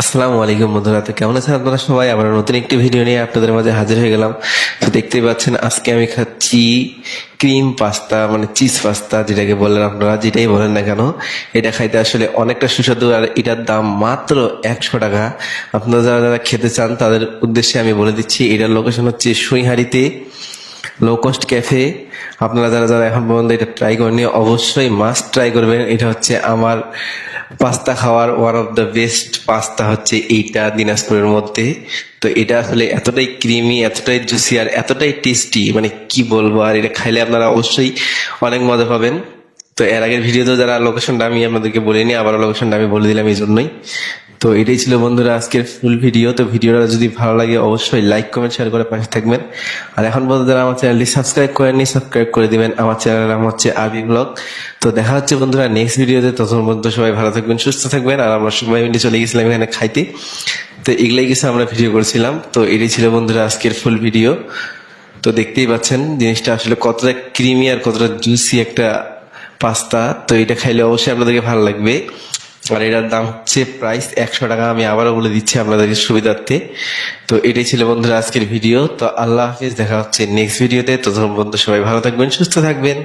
আসসালামু আলাইকুম বন্ধুরা, তো কেমন আছেন আপনারা সবাই? আবার নতুন একটি ভিডিও নিয়ে আপনাদের মাঝে হাজির হয়ে গেলাম। তো দেখতেই পাচ্ছেন আজকে আমি খাচ্ছি ক্রিম পাস্তা, মানে চিজ পাস্তা যেটাকে বলেন, আপনারা যেটাই বলেন না কেন। এটা খাইতে আসলে অনেকটা সুস্বাদু, আর এটার দাম মাত্র 100 টাকা। আপনারা যারা যারা খেতে চান তাদের উদ্দেশ্যে আমি বলে দিচ্ছি, এটার লোকেশন হচ্ছে সৈহারিতে, লো কস্ট ক্যাফে। আপনারা যারা যারা এখন পর্যন্ত এটা ট্রাই করেননি, অবশ্যই মাস্ট ট্রাই করবেন। এটা হচ্ছে আমার পাস্তা খাওয়ার one of the best pasta হচ্ছে এইটা দিনাজপুরের মধ্যে। তো এটা আসলে এতটাই ক্রিমি, এতটাই জুসি, আর এতটাই টেস্টি, মানে কি বলবো। আর এটা খাইলে আপনারা অবশ্যই অনেক মজা পাবেন। তো এর আগের ভিডিওতে যারা লোকেশনটা আমি আপনাদেরকে বলিনি, আবার লোকেশনটা আমি বলে দিলাম এই জন্যই। তো এটাই ছিল বন্ধুরা আজকের ফুল ভিডিও। তো ভিডিওটা যদি ভালো লাগে অবশ্যই লাইক কমেন্ট শেয়ার করে পাশে থাকবেন। আর এখন পর্যন্ত যারা আমার চ্যানেলটি সাবস্ক্রাইব করেননি, সাবস্ক্রাইব করে দিবেন। আমার চ্যানেলের নাম হচ্ছে আবি ব্লগ। তো দেখা হচ্ছে বন্ধুরা নেক্সট ভিডিওতে। ততক্ষণ পর্যন্ত সবাই ভালো থাকবেন, সুস্থ থাকবেন। আর আমরা সবাই মিলে চলে গেছিলাম এখানে খাইতে। তো এগুলাই কিছু আমরা ভিডিও করছিলাম। তো এটাই ছিল বন্ধুরা আজকের ফুল ভিডিও। তো দেখতেই পাচ্ছেন জিনিসটা আসলে কতটা ক্রিমি আর কতটা জুসি একটা পাস্তা। তো এটা খাইলে অবশ্যই আপনাদেরকে ভালো লাগবে। আর এটার দাম হচ্ছে প্রাইস 100 টাকা। আমি আবারও বলে দিচ্ছি আপনাদেরকে সুবিধার্থে। তো এটাই ছিল বন্ধুরা আজকের ভিডিও। তো আল্লাহ হাফিজ, দেখা হচ্ছে নেক্সট ভিডিওতে। ততক্ষণ পর্যন্ত সবাই ভালো থাকবেন, সুস্থ থাকবেন।